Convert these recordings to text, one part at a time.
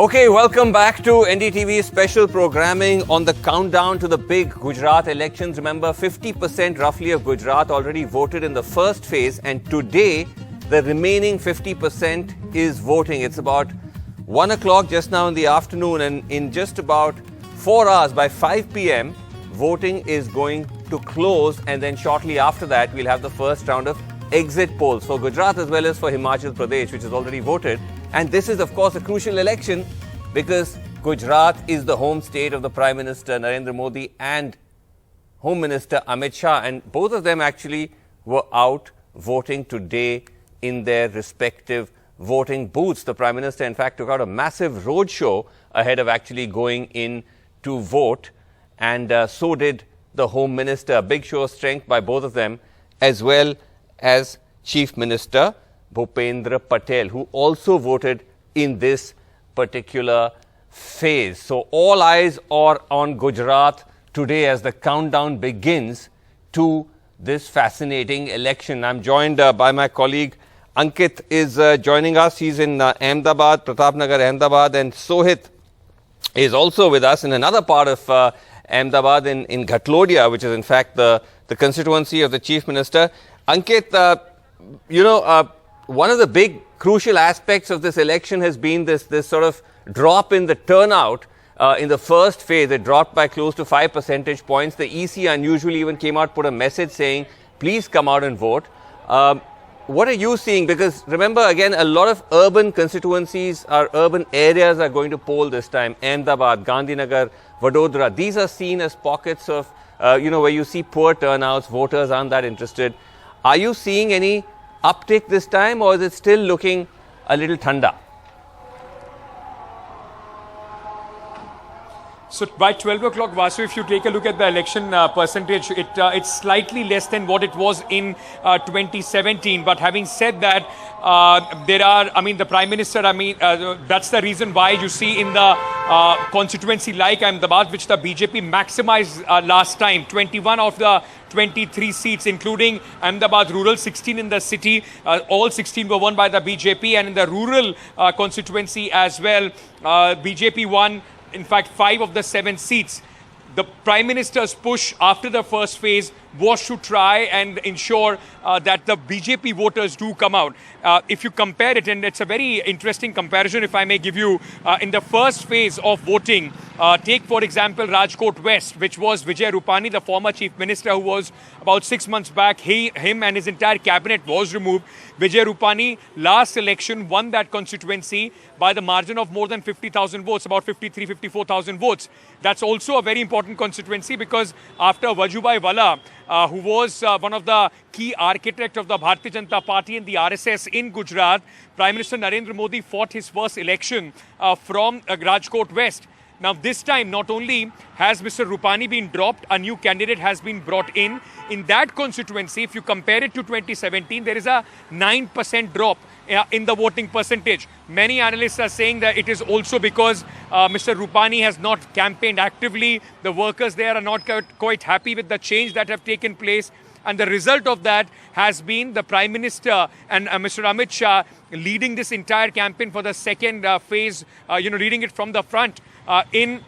Okay, welcome back to NDTV special programming on the countdown to the big Gujarat elections. Remember, 50% roughly of Gujarat already voted in the first phase, and today the remaining 50% is voting. It's about 1 o'clock just now in the afternoon, and in just about 4 hours, by 5 p.m., voting is going to close, and then shortly after that, we'll have the first round of exit polls for Gujarat as well as for Himachal Pradesh, which has already voted. And this is, of course, a crucial election because Gujarat is the home state of the Prime Minister Narendra Modi and Home Minister Amit Shah. And both of them actually were out voting today in their respective voting booths. The Prime Minister, in fact, took out a massive roadshow ahead of actually going in to vote. And so did the Home Minister. A big show of strength by both of them, as well as Chief Minister Bhupendra Patel, who also voted in this particular phase. So all eyes are on Gujarat today as the countdown begins to this fascinating election. I'm joined by my colleague Ankit is joining us. He's in Ahmedabad, Pratapnagar, Ahmedabad, and Sohit is also with us in another part of Ahmedabad in Ghatlodia, which is in fact the constituency of the Chief Minister. Ankit, one of the big crucial aspects of this election has been this sort of drop in the turnout. In the first phase, it dropped by close to 5 percentage points. The EC unusually even came out, put a message saying, please come out and vote. What are you seeing? Because remember, again, a lot of urban constituencies, urban areas are going to poll this time. Ahmedabad, Gandhinagar, Vadodara. These are seen as pockets of, where you see poor turnouts, voters aren't that interested. Are you seeing any uptick this time, or is it still looking a little thanda? So by 12 o'clock, Vasu, if you take a look at the election percentage, it's slightly less than what it was in 2017. But having said that, the Prime Minister, that's the reason why you see in the constituency like Ahmedabad, which the BJP maximized last time, 21 of the 23 seats, including Ahmedabad rural, 16 in the city. All 16 were won by the BJP, and in the rural constituency as well, BJP won, in fact, 5 of the 7 seats. The Prime Minister's push after the first phase was to try and ensure that the BJP voters do come out. If you compare it, and it's a very interesting comparison, if I may give you, in the first phase of voting, take, for example, Rajkot West, which was Vijay Rupani, the former Chief Minister, who was about 6 months back. Him and his entire cabinet was removed. Vijay Rupani, last election, won that constituency by the margin of more than 50,000 votes, about 54,000 votes. That's also a very important constituency because after Vajubhai Vala, who was one of the key architects of the Bharatiya Janata Party and the RSS in Gujarat, Prime Minister Narendra Modi fought his first election from Rajkot West. Now, this time, not only has Mr. Rupani been dropped, a new candidate has been brought in. In that constituency, if you compare it to 2017, there is a 9% drop in the voting percentage. Many analysts are saying that it is also because Mr. Rupani has not campaigned actively. The workers there are not quite happy with the change that have taken place. And the result of that has been the Prime Minister and Mr. Amit Shah leading this entire campaign for the second phase, leading it from the front. In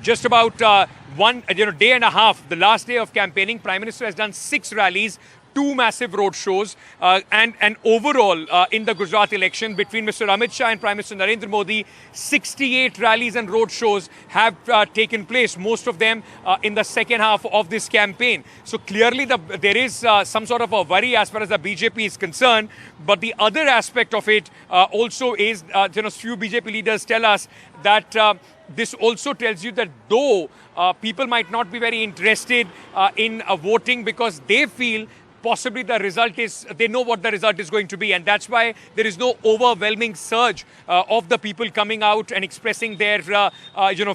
just about day and a half, the last day of campaigning, Prime Minister has done 6 rallies, 2 massive road shows, and overall in the Gujarat election between Mr. Amit Shah and Prime Minister Narendra Modi, 68 rallies and road shows have taken place, most of them in the second half of this campaign. So clearly there is some sort of a worry as far as the BJP is concerned, but the other aspect of it also is, few BJP leaders tell us that this also tells you that though people might not be very interested in voting because they feel possibly the result is, they know what the result is going to be, and that's why there is no overwhelming surge of the people coming out and expressing their,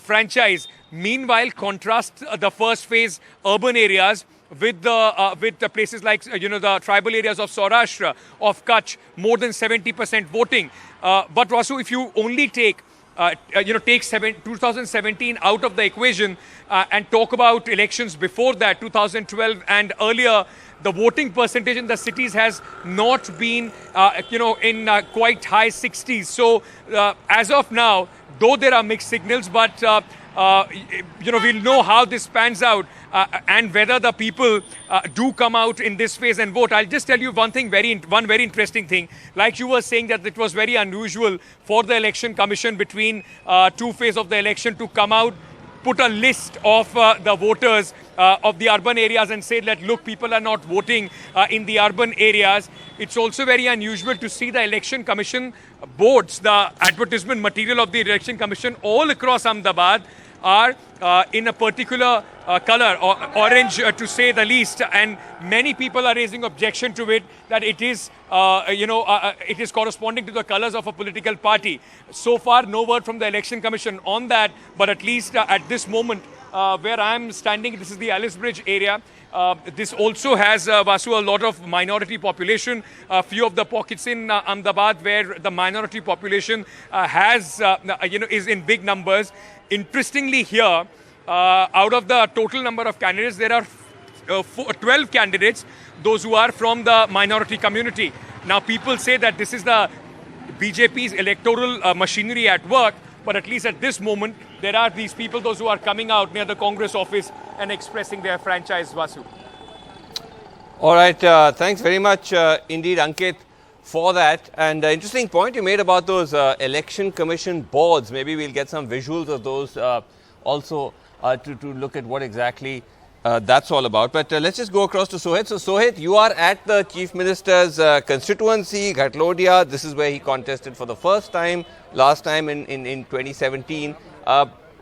franchise. Meanwhile, contrast the first phase urban areas with the places like, the tribal areas of Saurashtra, of Kutch, more than 70% voting. But Vasu, if you only take 2017 out of the equation and talk about elections before that, 2012 and earlier, the voting percentage in the cities has not been, in quite high 60s. So as of now, though there are mixed signals, but we'll know how this pans out and whether the people do come out in this phase and vote. I'll just tell you one very interesting thing. Like you were saying that it was very unusual for the Election Commission between two phases of the election to come out, put a list of the voters of the urban areas and say that, look, people are not voting in the urban areas. It's also very unusual to see the Election Commission boards, the advertisement material of the Election Commission all across Ahmedabad are in a particular color, or orange to say the least, and many people are raising objection to it that it is, it is corresponding to the colors of a political party. So far, no word from the Election Commission on that, but at least at this moment where I am standing, this is the Alice Bridge area. This also has, Vasu, a lot of minority population. A few of the pockets in Ahmedabad where the minority population is in big numbers. Interestingly here, out of the total number of candidates, there are 12 candidates, those who are from the minority community. Now people say that this is the BJP's electoral machinery at work, but at least at this moment, there are these people, those who are coming out near the Congress office and expressing their franchise, Vasu. All right, thanks very much indeed, Ankit, for that. And interesting point you made about those election commission boards. Maybe we'll get some visuals of those also to look at what exactly that's all about. But let's just go across to Sohit. So Sohit, you are at the Chief Minister's constituency, Ghatlodiya. This is where he contested for the first time, last time in 2017.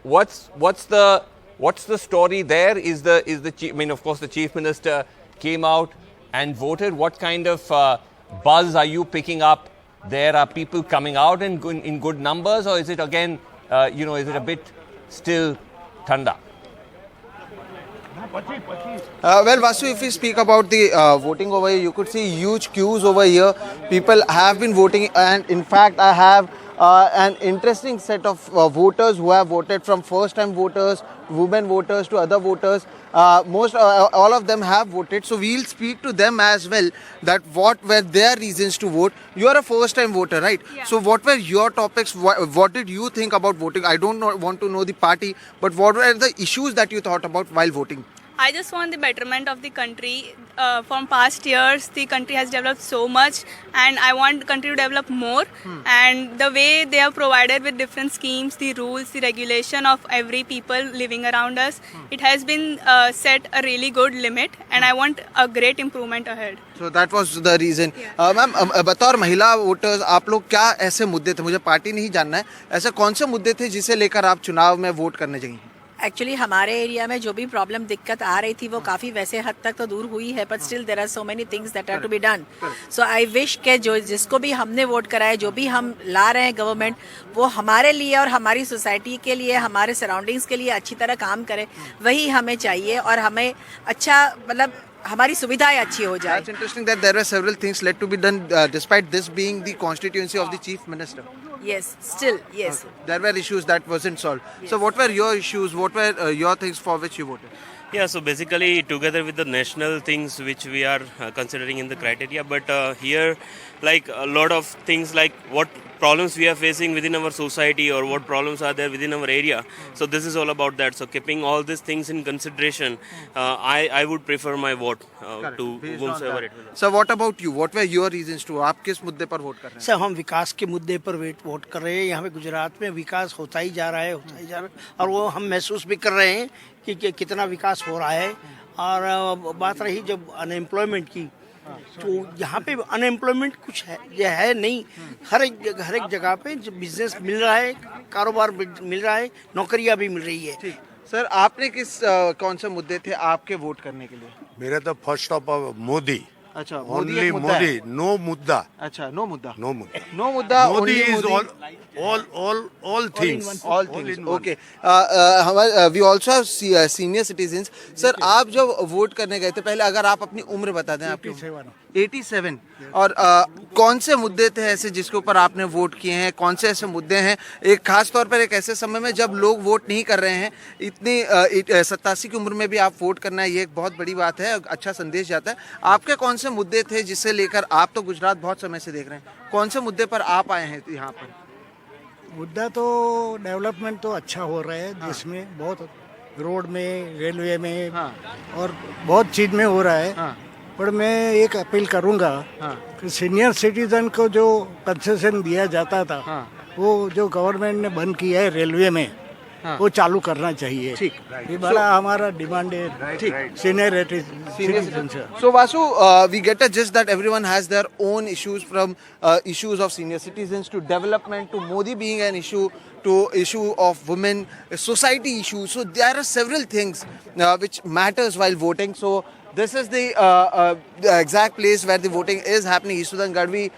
What's the story there? Is the chief, I mean, of course, the Chief Minister came out and voted. What kind of buzz are you picking up? There are people coming out in good numbers, or is it again, is it a bit still thanda? Well, Vasu, if we speak about the voting over here, you could see huge queues over here. People have been voting, and in fact, I have an interesting set of voters who have voted, from first-time voters, women voters to other voters. All of them have voted, so we'll speak to them as well, that what were their reasons to vote. You are a first-time voter, right? Yeah. So what were your topics? What did you think about voting? I don't want to know the party, but what were the issues that you thought about while voting? I just want the betterment of the country. From past years, the country has developed so much, and I want the country to develop more. And the way they have provided with different schemes, the rules, the regulation of every people living around us, it has been set a really good limit, and I want a great improvement ahead. So that was the reason. Yeah. Ma'am, बतौर महिला voters आप लोग क्या ऐसे मुद्दे थे, मुझे party नहीं जानना है, ऐसे कौन से मुद्दे थे जिसे लेकर आप चुनाव में वोट करने गई? एक्चुअली हमारे एरिया में जो भी प्रॉब्लम दिक्कत आ रही थी वो काफ़ी वैसे हद तक तो दूर हुई है, but still there are so many things that are to be done. So I wish के जो जिसको भी हमने वोट करा है, जो भी हम ला रहे हैं गवर्नमेंट, वो हमारे लिए और हमारी सोसाइटी के लिए, हमारे सराउंडिंग्स के लिए अच्छी तरह काम करे. वही हमें चाहिए, और हमें अच्छा, मतलब हमारी सुविधाएं अच्छी हो जाए. That's interesting that there were several things led to be done despite this being the constituency of the Chief Minister. Yes, still, yes. Okay. There were issues that wasn't solved. Yes. So what were your issues? What were your things for which you voted? Yeah, so basically together with the national things which we are considering in the criteria, but here like a lot of things like what problems we are facing within our society or what problems are there within our area. So this is all about that. So keeping all these things in consideration, I would prefer my vote to whomsoever it will. So what about you? What were your reasons to? आप किस मुद्दे पर vote कर रहे हैं? Sir, हम विकास के मुद्दे पर वोट कर रहे हैं. यहाँ पे गुजरात में विकास होता ही जा रहा है, और वो हम महसूस भी कर रहे हैं कि कितना विकास हो रहा है. और बात रही जब अनएम्प्लॉयमेंट की, तो यहाँ पे अनएम्प्लॉयमेंट कुछ है, ये है नहीं. हर एक जगह पे बिजनेस मिल रहा है, कारोबार मिल रहा है, नौकरियाँ भी मिल रही है. सर, आपने कौन से मुद्दे थे आपके वोट करने के लिए? मेरा तो फर्स्ट ऑफ मोदी. अच्छा, ओनली मोदी, नो मुद्दा. अच्छा, नो मुद्दा. नो मुद्दा. नो मुद्दा. Modi only is all things. All things. Okay. We also have senior citizens. Sir, आप जब वोट करने गए थे, पहले अगर आप अपनी उम्र बता दें. आपकी 87। और कौन से मुद्दे थे ऐसे जिसके ऊपर आपने वोट किए हैं? कौन से ऐसे मुद्दे हैं एक खास तौर पर एक ऐसे समय में जब लोग वोट नहीं कर रहे हैं? इतनी 87 की उम्र में भी आप वोट करना है, ये एक बहुत बड़ी बात है, अच्छा संदेश जाता है। आपके कौन से मुद्दे थे जिससे लेकर आप तो गुजरात बहुत समय से देख रहे हैं, कौन से मुद्दे पर आप आए हैं यहाँ पर? मुद्दा तो डेवलपमेंट तो अच्छा हो रहा है, जिसमें बहुत रोड में, रेलवे में और बहुत चीज में हो रहा है। पर मैं एक अपील करूंगा कि सीनियर सिटीजन को जो कंसेशन दिया जाता था, वो जो गवर्नमेंट ने बंद किया है रेलवे में, वो चालू करना चाहिए। ठीक, ये बड़ा हमारा डिमांड है। सीनियर सिटीजन से। So Vasu, we get a gist that everyone has their own issues, from issues of senior citizens to development to Modi being an issue to issue of women, society issues. So there are several things which matters while voting. So this is the exact place where the voting is happening. Isudan Gadvi,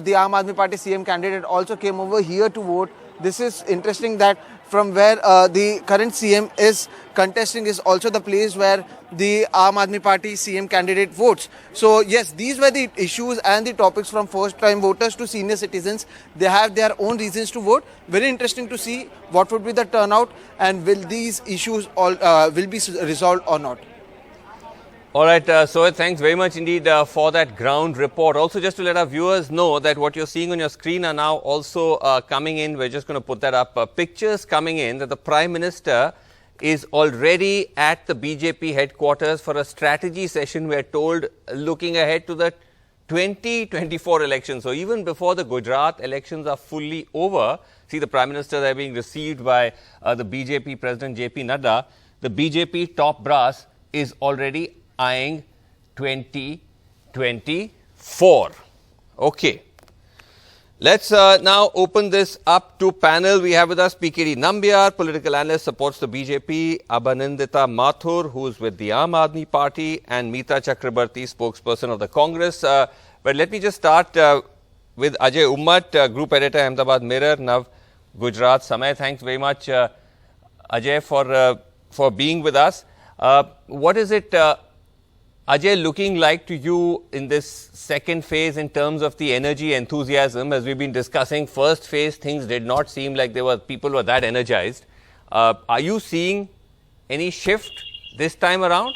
the Aam Aadmi Party CM candidate, also came over here to vote. This is interesting that from where the current CM is contesting is also the place where the Aam Aadmi Party CM candidate votes. So yes, these were the issues and the topics from first time voters to senior citizens. They have their own reasons to vote. Very interesting to see what would be the turnout and will these issues all will be resolved or not. All right, Sohit, thanks very much indeed for that ground report. Also, just to let our viewers know that what you're seeing on your screen are now also coming in. We're just going to put that up. Pictures coming in that the Prime Minister is already at the BJP headquarters for a strategy session, we're told, looking ahead to the 2024 elections. So even before the Gujarat elections are fully over, see the Prime Minister there being received by the BJP President JP Nadda. The BJP top brass is already eyeing 2024. Okay. Let's now open this up to panel. We have with us PKD Nambiar, political analyst, supports the BJP, Abanandita Mathur, who's with the Aam Aadmi Party, and Meeta Chakrabarti, spokesperson of the Congress. But let me just start with Ajay Ummat, group editor, Ahmedabad Mirror, Nav Gujarat Samay. Thanks very much, Ajay, for being with us. What is it, Ajay, looking like to you in this second phase in terms of the energy, enthusiasm? As we've been discussing, first phase, things did not seem like people were that energized. Are you seeing any shift this time around?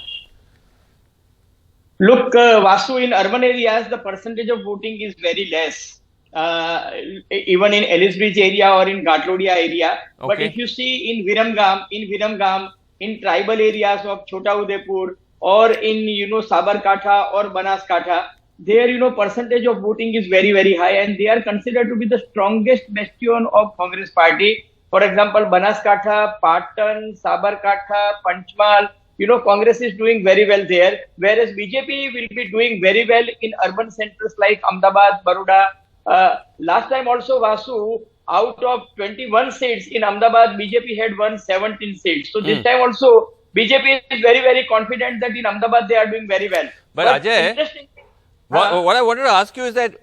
Look, Vasu, in urban areas, the percentage of voting is very less. Even in Ellisbridge area or in Gatlodia area. Okay. But if you see in Viramgam, in tribal areas of Chota Udaipur, or in, Sabarkantha or Banaskantha, there, percentage of voting is very, very high, and they are considered to be the strongest bastion of Congress party. For example, Banaskantha, Patan, Sabarkantha, Panchmal, Congress is doing very well there, whereas BJP will be doing very well in urban centers like Ahmedabad, Baroda. Last time also, Vasu, out of 21 seats in Ahmedabad, BJP had won 17 seats. So this time also, BJP is very, very confident that in Ahmedabad they are doing very well. But Ajay, what I wanted to ask you is that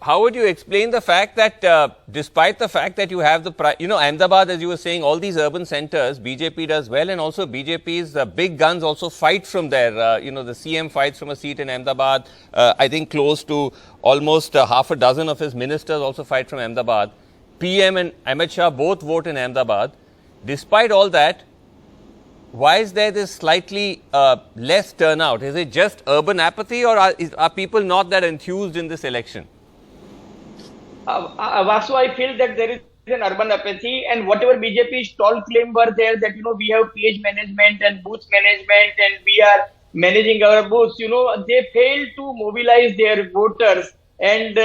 how would you explain the fact that despite the fact that you have Ahmedabad, as you were saying, all these urban centers, BJP does well, and also BJP's big guns also fight from there. The CM fights from a seat in Ahmedabad. I think close to almost half a dozen of his ministers also fight from Ahmedabad. PM and Amit Shah both vote in Ahmedabad. Despite all that, why is there this slightly less turnout? Is it just urban apathy, or are people not that enthused in this election? Vasu, I feel that there is an urban apathy, and whatever BJP's stall claim were there that, we have PH management and booth management and we are managing our booths, they failed to mobilize their voters. And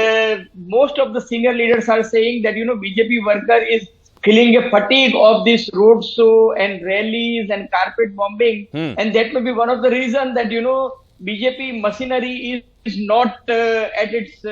most of the senior leaders are saying that, BJP worker is feeling a fatigue of this road show and rallies and carpet bombing. And that may be one of the reasons that, BJP machinery is not at its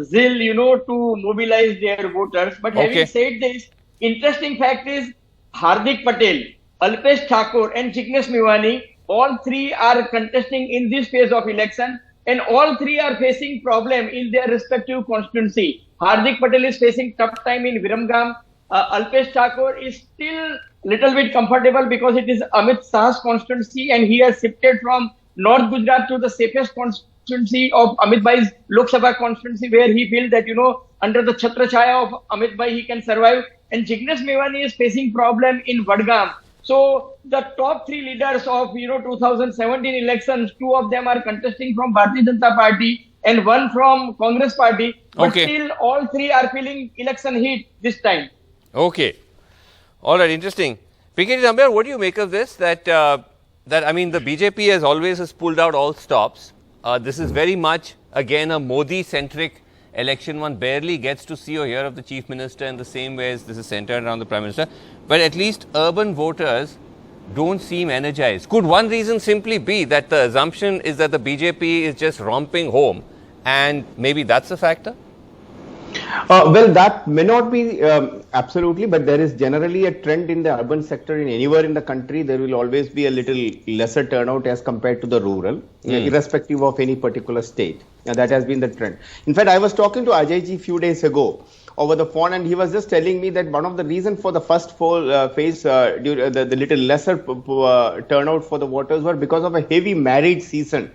zeal, to mobilize their voters. But having said this, interesting fact is Hardik Patel, Alpesh Thakur and Jignesh Mewani, all three are contesting in this phase of election, and all three are facing problem in their respective constituency. Hardik Patel is facing tough time in Viramgam. Alpesh Thakur is still little bit comfortable because it is Amit Shah's constituency, and he has shifted from North Gujarat to the safest constituency of Amit Bhai's Lok Sabha constituency, where he feels that, under the Chhatra Chaya of Amit Bhai, he can survive. And Jignesh Mewani is facing problem in Vadgam. So the top three leaders of 2017 elections, two of them are contesting from Bharatiya Janata Party and one from Congress Party. But still, all three are feeling election heat this time. Okay. All right. Interesting. PK Zambiar, what do you make of this? That I mean, the BJP has always pulled out all stops. This is very much again a Modi-centric election. One barely gets to see or hear of the Chief Minister in the same way as this is centered around the Prime Minister. But at least urban voters don't seem energized. Could one reason simply be that the assumption is that the BJP is just romping home, and maybe that's a factor? Well, that may not be absolutely, but there is generally a trend in the urban sector. In anywhere in the country, there will always be a little lesser turnout as compared to the rural, irrespective of any particular state. That has been the trend. In fact, I was talking to Ajay ji few days ago over the phone, and he was just telling me that one of the reasons for the first phase, the little lesser turnout for the voters were because of a heavy marriage season.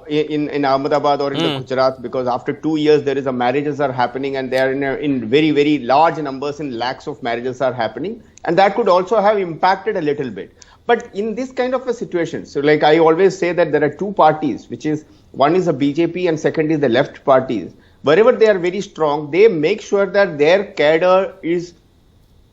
In Ahmedabad or in the Gujarat, because after 2 years there is marriages are happening, and they are in very, very large numbers, in lakhs of marriages are happening, and that could also have impacted a little bit. But in this kind of a situation, so like I always say that there are two parties, which is one is the BJP and second is the left parties. Wherever they are very strong, they make sure that their cadre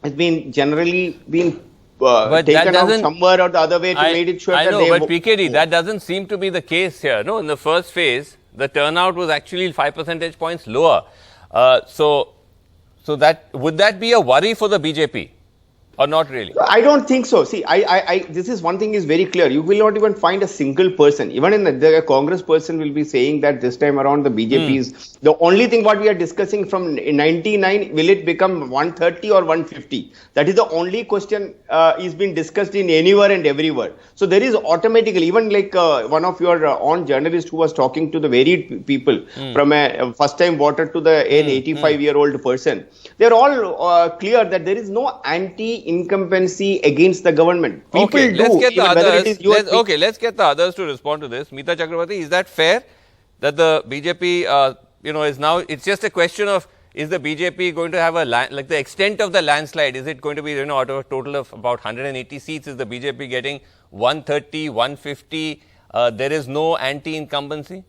has been generally been taken out somewhere or the other way to make it sure that they... but PKD, that doesn't seem to be the case here. No, in the first phase, the turnout was actually 5 percentage points lower. So that would that be a worry for the BJP? Or not really? I don't think so. See, this is one thing is very clear. You will not even find a single person. Even in the Congress person will be saying that this time around the BJP is the only thing what we are discussing from 99, will it become 130 or 150? That is the only question is being discussed in anywhere and everywhere. So there is automatically, even like one of your own journalists who was talking to the varied people from a first time voter to the an 85-year-old person. They're all clear that there is no incumbency against the government. People let's get the others. Let's get the others to respond to this. Meeta Chakrabarti, is that fair that the BJP, is now? It's just a question of, is the BJP going to have like the extent of the landslide? Is it going to be, out of a total of about 180 seats? Is the BJP getting 130, 150? There is no anti-incumbency?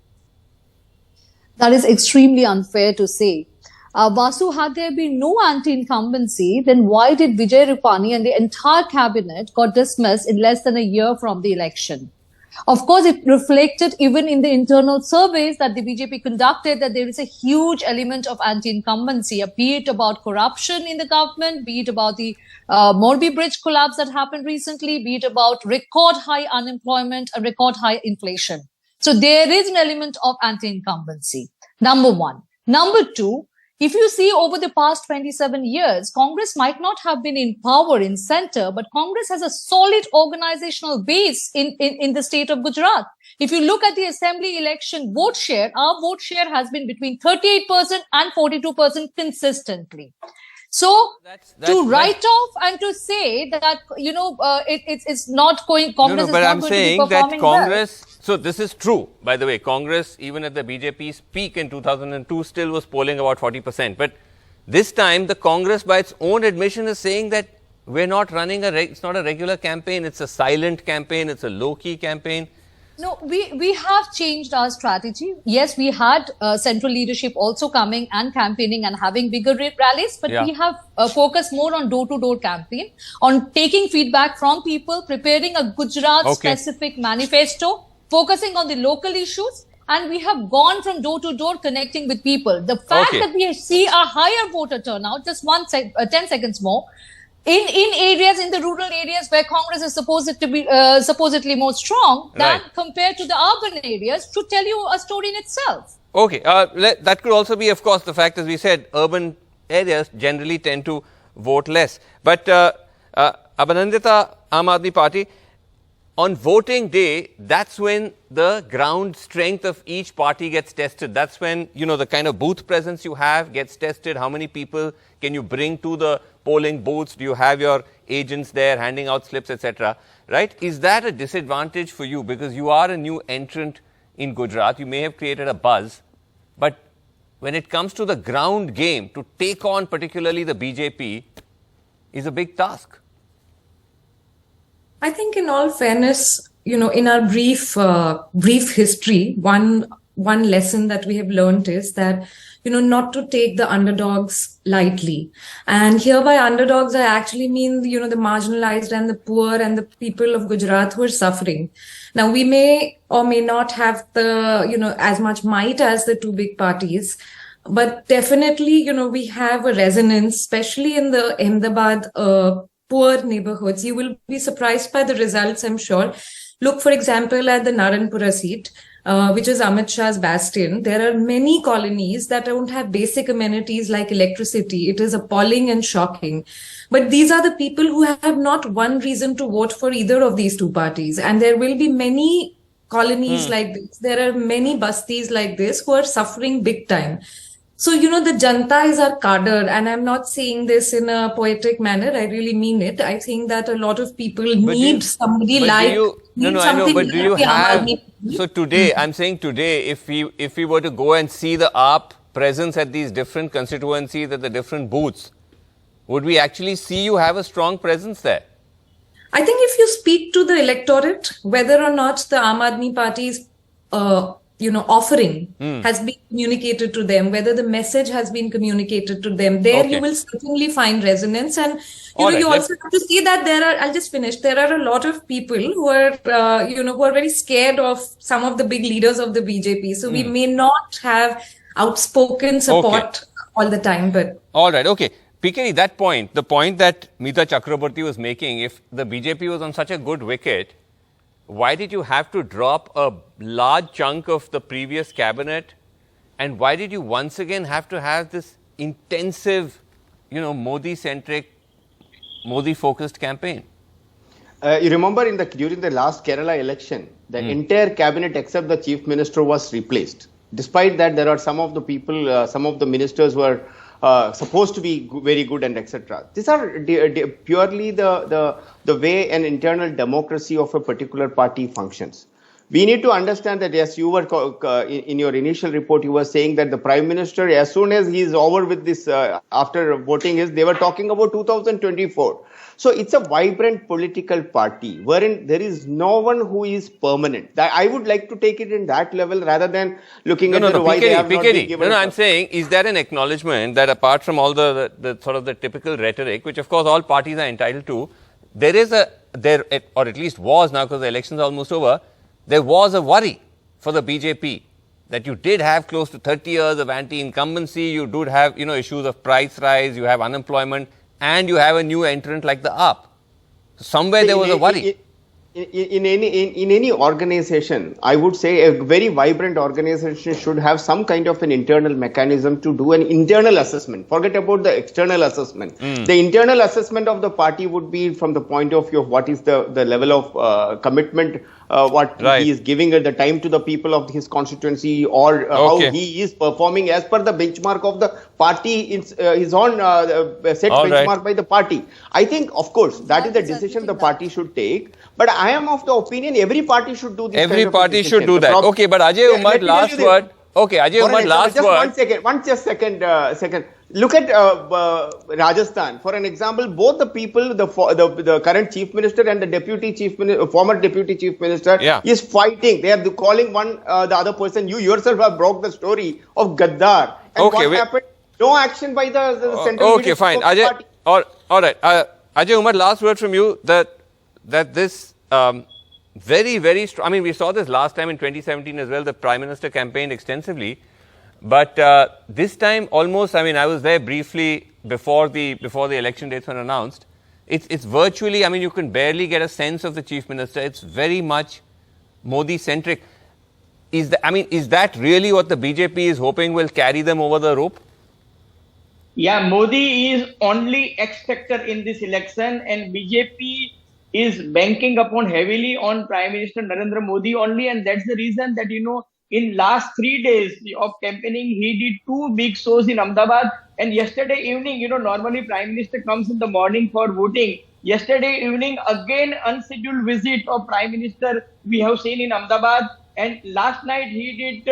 That is extremely unfair to say. Vasu, had there been no anti-incumbency, then why did Vijay Rupani and the entire cabinet got dismissed in less than a year from the election? Of course, it reflected even in the internal surveys that the BJP conducted that there is a huge element of anti-incumbency, be it about corruption in the government, be it about the Morbi Bridge collapse that happened recently, be it about record high unemployment and record high inflation. So there is an element of anti-incumbency. Number one. Number two, if you see over the past 27 years, Congress might not have been in power in center, but Congress has a solid organizational base in the state of Gujarat. If you look at the assembly election vote share, our vote share has been between 38% and 42% consistently. So to write off and to say that, it's not going, Congress is not going to be performing well. So this is true, by the way. Congress, even at the BJP's peak in 2002, still was polling about 40%. But this time, the Congress, by its own admission, is saying that we're not running it's not a regular campaign. It's a silent campaign. It's a low-key campaign. No, we have changed our strategy. Yes, we had central leadership also coming and campaigning and having bigger rallies, but we have focused more on door-to-door campaign, on taking feedback from people, preparing a Gujarat-specific manifesto, focusing on the local issues, and we have gone from door to door connecting with people. The fact that we see a higher voter turnout, just 10 seconds more, in areas, in the rural areas where Congress is supposed to be supposedly more strong than compared to the urban areas, should tell you a story in itself. Okay, that could also be, of course, the fact, as we said, urban areas generally tend to vote less. But Abhinandita, Aam Aadmi Party, on voting day, that's when the ground strength of each party gets tested. That's when, the kind of booth presence you have gets tested. How many people can you bring to the polling booths? Do you have your agents there handing out slips, etc.? Right? Is that a disadvantage for you? Because you are a new entrant in Gujarat. You may have created a buzz, but when it comes to the ground game, to take on particularly the BJP is a big task. I think in all fairness, in our brief history, one lesson that we have learned is that, not to take the underdogs lightly. And here by underdogs, I actually mean, the marginalized and the poor and the people of Gujarat who are suffering. Now, we may or may not have the, as much might as the two big parties, but definitely, we have a resonance, especially in the Ahmedabad poor neighborhoods. You will be surprised by the results, I'm sure. Look, for example, at the Naranpura seat, which is Amit Shah's bastion. There are many colonies that don't have basic amenities like electricity. It is appalling and shocking. But these are the people who have not one reason to vote for either of these two parties. And there will be many colonies like this. There are many bastis like this who are suffering big time. So, the Janta is our cadre, and I'm not saying this in a poetic manner. I really mean it. I think that a lot of people need somebody like... But do you have... So today, I'm saying today, if we were to go and see the AAP presence at these different constituencies, at the different booths, would we actually see you have a strong presence there? I think if you speak to the electorate, whether or not the Aam Aadmi Party's offering has been communicated to them, whether the message has been communicated to them, there you will certainly find resonance. And you also have to see that I'll just finish, there are a lot of people who are, who are very scared of some of the big leaders of the BJP. So we may not have outspoken support all the time, but... All right, okay. PK, the point that Meeta Chakraborty was making, if the BJP was on such a good wicket, why did you have to drop a large chunk of the previous cabinet? And why did you once again have to have this intensive, Modi-centric, Modi-focused campaign? You remember during the last Kerala election, the entire cabinet except the chief minister was replaced. Despite that, there are some of the people, some of the ministers were supposed to be very good and etc. These are purely the way an internal democracy of a particular party functions. We need to understand that, yes, you were in your initial report, you were saying that the Prime Minister, as soon as he is over with this, after voting, they were talking about 2024. So it's a vibrant political party wherein there is no one who is permanent. I would like to take it in that level rather than looking at why they have not been given. I'm saying, is there an acknowledgement that apart from all the sort of the typical rhetoric, which of course all parties are entitled to, there is or at least was now because the election is almost over, there was a worry for the BJP that you did have close to 30 years of anti-incumbency, you do have, issues of price rise, you have unemployment, and you have a new entrant like the AAP. So somewhere there was a worry. In any organization, I would say a very vibrant organization should have some kind of an internal mechanism to do an internal assessment. Forget about the external assessment. The internal assessment of the party would be from the point of view of what is the level of commitment, what he is giving at the time to the people of his constituency, or how he is performing as per the benchmark of the party, his own set benchmark by the party. I think, of course, that is the decision the party should take. But I am of the opinion every party should do this. Every party should do that. Okay, but Ajay Umar, last word. Okay, Ajay Umar, last word. Just second. Look at Rajasthan. For an example, both the people, the current chief minister and the deputy chief minister, former deputy chief minister, is fighting. They are calling one the other person. You yourself have broke the story of Gaddar. And what happened? No action by the central. Okay, fine. Ajay, all right. Ajay Umar, last word from you that this very, very strong. I mean, we saw this last time in 2017 as well. The Prime Minister campaigned extensively. But this time, almost, I mean, I was there briefly before the election dates were announced. It's virtually, I mean, you can barely get a sense of the Chief Minister. It's very much Modi-centric. Is that really what the BJP is hoping will carry them over the rope? Yeah, Modi is only X factor in this election, and BJP is banking upon heavily on Prime Minister Narendra Modi only, and that's the reason that, in last 3 days of campaigning, he did 2 big shows in Ahmedabad. And yesterday evening, normally Prime Minister comes in the morning for voting. Yesterday evening, again, unscheduled visit of Prime Minister we have seen in Ahmedabad. And last night he did,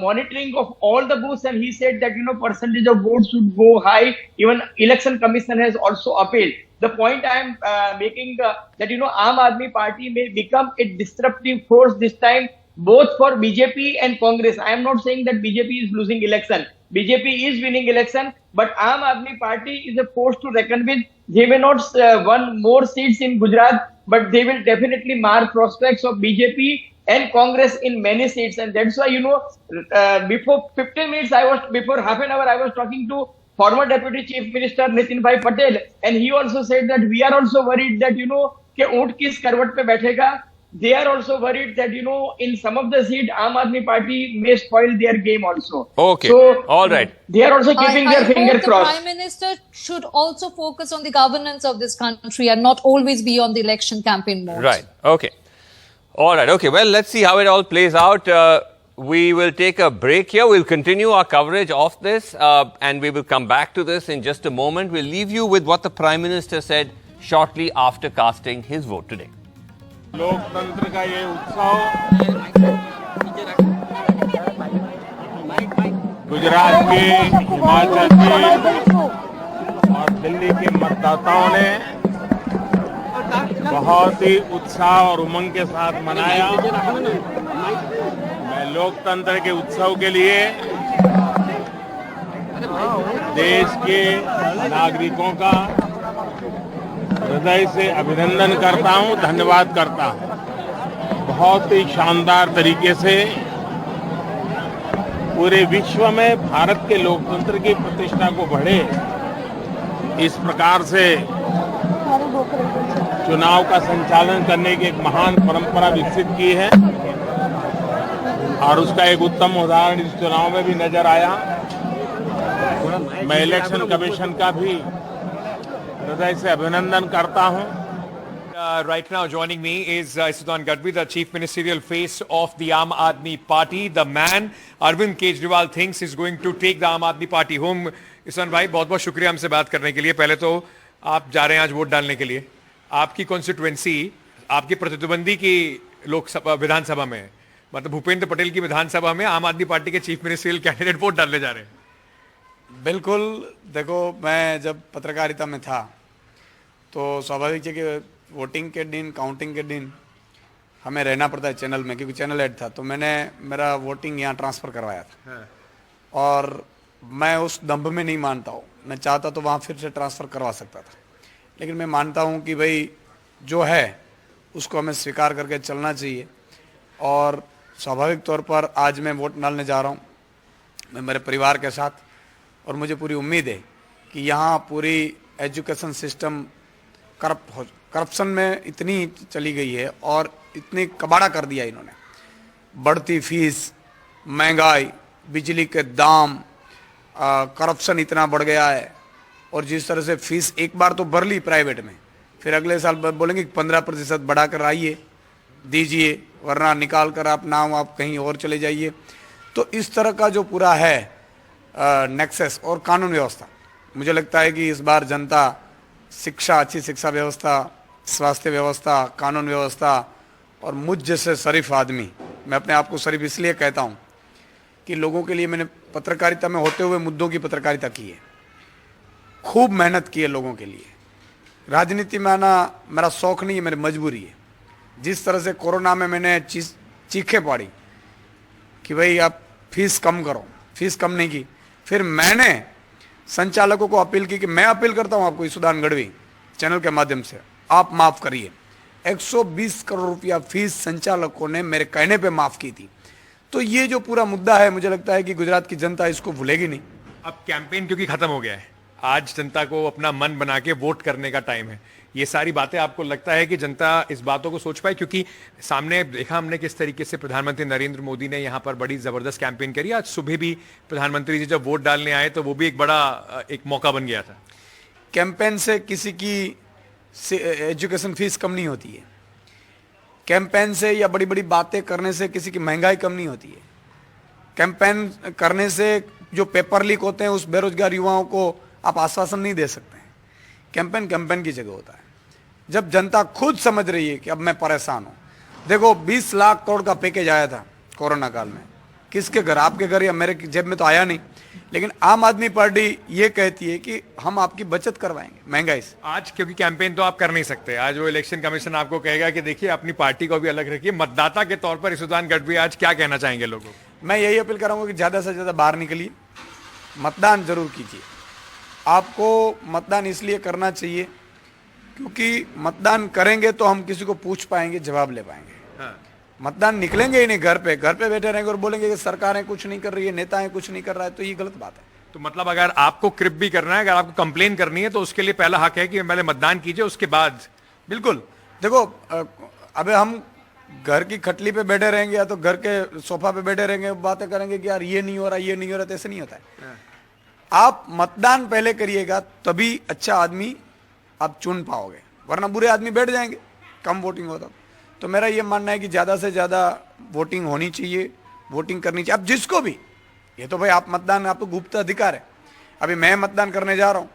monitoring of all the booths, and he said that, percentage of votes should go high. Even election commission has also appealed. The point I am making that, Aam Aadmi Party may become a disruptive force this time, both for BJP and Congress. I am not saying that BJP is losing election. BJP is winning election, but Aam Aadmi Party is a force to reckon with. They may not won more seats in Gujarat, but they will definitely mar prospects of BJP and Congress in many seats. And that's why, before 15 minutes, before half an hour, I was talking to former Deputy Chief Minister Nitin Bhai Patel, and he also said that we are also worried that, कि ऊंट किस करवट पे बैठेगा. They are also worried that, in some of the seats, Aam Aadmi Party may spoil their game also. Okay. So, all right. They are also keeping their finger the crossed. Prime Minister should also focus on the governance of this country and not always be on the election campaign mode. Right. Okay. All right. Okay. Well, let's see how it all plays out. We will take a break here. We'll continue our coverage of this and we will come back to this in just a moment. We'll leave you with what the Prime Minister said shortly after casting his vote today. लोकतंत्र का ये उत्सव गुजरात के, हिमाचल के और दिल्ली के मतदाताओं ने बहुत ही उत्साह और उमंग के साथ मनाया. मैं लोकतंत्र के उत्सव के लिए देश के नागरिकों का हृदय से अभिनंदन करता हूं, धन्यवाद करता हूं. बहुत ही शानदार तरीके से पूरे विश्व में भारत के लोकतंत्र की प्रतिष्ठा को बढ़े, इस प्रकार से चुनाव का संचालन करने की एक महान परंपरा विकसित की है और उसका एक उत्तम उदाहरण इस चुनाव में भी नजर आया. मैं इलेक्शन कमीशन का भी हृदय से अभिनंदन करता हूं. Right now joining me is Isudhan Gadvi, the chief ministerial face of the Aam Aadmi Party. The man Arvind Kejriwal thinks is going to take the Aam Aadmi Party home. Isudhan भाई बहुत बहुत शुक्रिया हमसे बात करने के लिए. पहले तो आप जा रहे हैं आज वोट डालने के लिए. आपकी कॉन्स्टिट्यूएंसी, आपकी प्रतिद्वंदी की लोकसभा विधानसभा में, मतलब भूपेंद्र पटेल की विधानसभा में आम आदमी पार्टी के चीफ मिनिस्ट्रियल कैंडिडेट वोट डालने जा रहे हैं. बिल्कुल. देखो, मैं जब पत्रकारिता में था तो स्वाभाविक है कि वोटिंग के दिन, काउंटिंग के दिन हमें रहना पड़ता है चैनल में, क्योंकि चैनल हेड था. तो मैंने मेरा वोटिंग यहाँ ट्रांसफ़र करवाया था और मैं उस दंभ में नहीं मानता हूँ. मैं चाहता तो वहाँ फिर से ट्रांसफ़र करवा सकता था, लेकिन मैं मानता हूँ कि भाई जो है उसको हमें स्वीकार करके चलना चाहिए. और स्वाभाविक तौर पर आज मैं वोट डालने जा रहा हूँ, मैं मेरे परिवार के साथ. और मुझे पूरी उम्मीद है कि यहाँ पूरी एजुकेशन सिस्टम करप्शन में इतनी चली गई है और इतनी कबाड़ा कर दिया इन्होंने. बढ़ती फीस, महंगाई, बिजली के दाम, करप्शन इतना बढ़ गया है. और जिस तरह से फीस एक बार तो भर ली प्राइवेट में, फिर अगले साल बोलेंगे 15% बढ़ाकर आइए दीजिए, वरना निकाल कर आप नाम आप कहीं और चले जाइए. तो इस तरह का जो पूरा है नेक्सस और कानून व्यवस्था, मुझे लगता है कि इस बार जनता शिक्षा, अच्छी शिक्षा व्यवस्था, स्वास्थ्य व्यवस्था, कानून व्यवस्था और मुझ जैसे शरीफ आदमी, मैं अपने आप को शरीफ इसलिए कहता हूँ कि लोगों के लिए मैंने पत्रकारिता में होते हुए मुद्दों की पत्रकारिता की है, खूब मेहनत की है लोगों के लिए. राजनीति में आना मेरा शौक़ नहीं है, मेरी मजबूरी है. जिस तरह से कोरोना में मैंने चीखें पाड़ी कि भाई आप फीस कम करो, फीस कम नहीं की. फिर मैंने संचालकों को अपील की कि मैं अपील करता हूं आपको ईसुदान गढ़वी चैनल के माध्यम से, आप माफ़ करिए. 120 करोड़ रुपया फीस संचालकों ने मेरे कहने पे माफ़ की थी. तो ये जो पूरा मुद्दा है, मुझे लगता है कि गुजरात की जनता इसको भूलेगी नहीं. अब कैंपेन क्योंकि खत्म हो गया है, आज जनता को अपना मन बना के वोट करने का टाइम है. ये सारी बातें आपको लगता है कि जनता इस बातों को सोच पाए? क्योंकि सामने देखा हमने किस तरीके से प्रधानमंत्री नरेंद्र मोदी ने यहाँ पर बड़ी जबरदस्त कैंपेन करी. आज सुबह भी प्रधानमंत्री जी जब वोट डालने आए तो वो भी एक बड़ा एक मौका बन गया था. कैंपेन से किसी की एजुकेशन फीस कम नहीं होती है. कैंपेन से या बड़ी बड़ी बातें करने से किसी की महंगाई कम नहीं होती है. कैंपेन करने से जो पेपर लीक होते हैं उस बेरोजगार युवाओं को आप आश्वासन नहीं दे सकते हैं. कैंपेन कैंपेन की जगह होता है. जब जनता खुद समझ रही है कि अब मैं परेशान हूँ, देखो 20 लाख करोड़ का पैकेज आया था कोरोना काल में, किसके घर, आपके घर या मेरे जेब में तो आया नहीं, लेकिन आम आदमी पार्टी ये कहती है कि हम आपकी बचत करवाएंगे महंगाई से। आज क्योंकि कैंपेन तो आप कर नहीं सकते, आज वो इलेक्शन कमीशन आपको कहेगा कि देखिए अपनी पार्टी को भी अलग रखिए, मतदाता के तौर पर ईसुदान गढ़वी आज क्या कहना चाहेंगे लोगों को? मैं यही अपील करूंगा कि ज्यादा से ज्यादा बाहर निकलिए, मतदान जरूर कीजिए। आपको मतदान इसलिए करना चाहिए क्योंकि मतदान करेंगे तो हम किसी को पूछ पाएंगे, जवाब ले पाएंगे। हाँ। मतदान निकलेंगे ही नहीं, घर पे बैठे रहेंगे और बोलेंगे कि सरकारें कुछ नहीं कर रही है, नेताएं कुछ नहीं कर रहा है, तो ये गलत बात है। तो मतलब अगर आपको क्रिप भी करना है, अगर आपको कंप्लेन करनी है, तो उसके लिए पहला हक है कि पहले मतदान कीजिए, उसके बाद। बिल्कुल। देखो अबे हम घर की खटली पे बैठे रहेंगे या तो घर के सोफा पे बैठे रहेंगे, बातें करेंगे कि यार ये नहीं हो रहा, ये नहीं हो रहा, तो ऐसे नहीं होता है। आप मतदान पहले करिएगा तभी अच्छा आदमी आप चुन पाओगे, वरना बुरे आदमी बैठ जाएंगे, कम वोटिंग होता। तो मेरा ये मानना है कि ज़्यादा से ज़्यादा वोटिंग होनी चाहिए, वोटिंग करनी चाहिए। अब जिसको भी, ये तो भाई आप मतदान, आपको गुप्त अधिकार है। अभी मैं मतदान करने जा रहा हूँ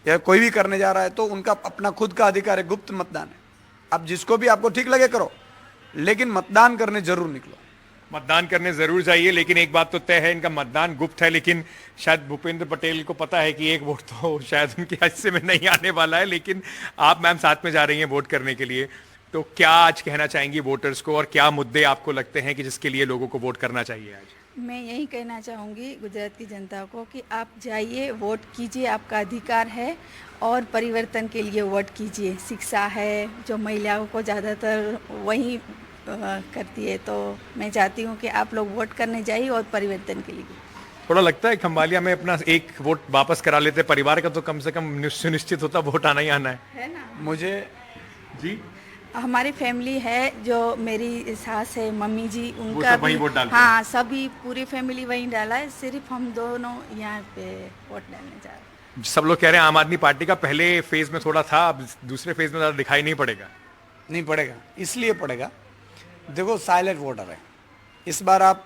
या कोई भी करने जा रहा है तो उनका अपना खुद का अधिकार है, गुप्त मतदान है। अब जिसको भी आपको ठीक लगे करो, लेकिन मतदान करने जरूर निकलो। मतदान करने जरूर जाइए, लेकिन एक बात तो तय है, इनका मतदान गुप्त है, लेकिन शायद भूपेंद्र पटेल को पता है कि एक वोट तो शायद उनके हिस्से में नहीं आने वाला है। लेकिन आप मैम साथ में जा रही हैं वोट करने के लिए, तो क्या आज कहना चाहेंगी वोटर्स को और क्या मुद्दे आपको लगते हैं कि जिसके लिए लोगों को वोट करना चाहिए आज? मैं यही कहना चाहूँगी गुजरात की जनता को कि आप जाइए, वोट कीजिए, आपका अधिकार है, और परिवर्तन के लिए वोट कीजिए। शिक्षा है जो महिलाओं को ज़्यादातर वही करती है, तो मैं चाहती हूँ कि आप लोग वोट करने जाइए और परिवर्तन के लिए। थोड़ा लगता है खंभालिया में अपना एक वोट वापस करा लेते, परिवार का तो कम से कम सुनिश्चित होता वोट आना ही आना है ना। मुझे जी, हमारी फैमिली है, जो मेरी सास है, मम्मी जी, उनका वही वोट डालते हाँ हैं। सभी पूरी फैमिली वहीं डाला है, सिर्फ हम दोनों यहाँ पे वोट डालने जा रहे हैं। सब लोग कह रहे हैं आम आदमी पार्टी का पहले फेज में थोड़ा था, अब दूसरे फेज में ज्यादा दिखाई नहीं पड़ेगा। नहीं पड़ेगा, इसलिए पड़ेगा, देखो साइलेंट वोटर है इस बार। आप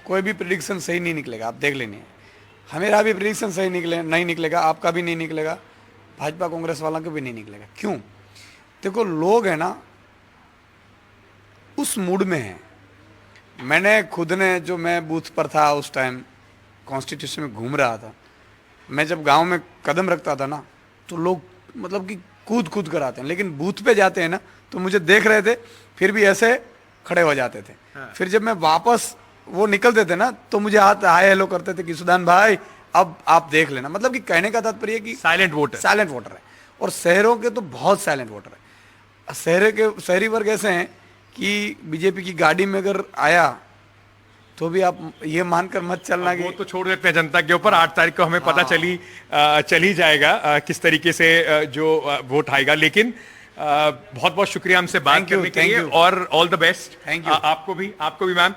कोई भी प्रेडिक्शन सही नहीं निकलेगा, आप देख लेनी है। मेरा भी प्रेडिक्शन सही नहीं निकलेगा, आपका भी नहीं निकलेगा, भाजपा कांग्रेस वालों का भी नहीं निकलेगा। क्यों? देखो लोग है ना उस मूड में है। मैंने खुद ने, जो मैं बूथ पर था उस टाइम कॉन्स्टिट्यूशन में घूम रहा था, मैं जब गांव में कदम रखता था ना, तो लोग मतलब कि कूद कर आते हैं, लेकिन बूथ पे जाते हैं ना तो मुझे देख रहे थे फिर भी ऐसे खड़े हो जाते थे। हाँ। फिर जब मैं वापस वो निकलते थे ना तो मुझे हाथ हाय हेलो करते थे कि सुदान भाई अब आप देख लेना। मतलब कि कहने का तात्पर्य कि साइलेंट वोटर है। और शहरों के तो बहुत साइलेंट वोटर है। शहरी वर्ग ऐसे हैं कि बीजेपी की गाड़ी में अगर आया तो भी आप ये मानकर मत चलना कि वो तो छोड़ देते हैं जनता के ऊपर। 8 तारीख को हमें पता चली जाएगा किस तरीके से जो वोट आएगा। लेकिन बहुत बहुत शुक्रिया हमसे बात करने के लिए और ऑल द बेस्ट। आपको भी मैम।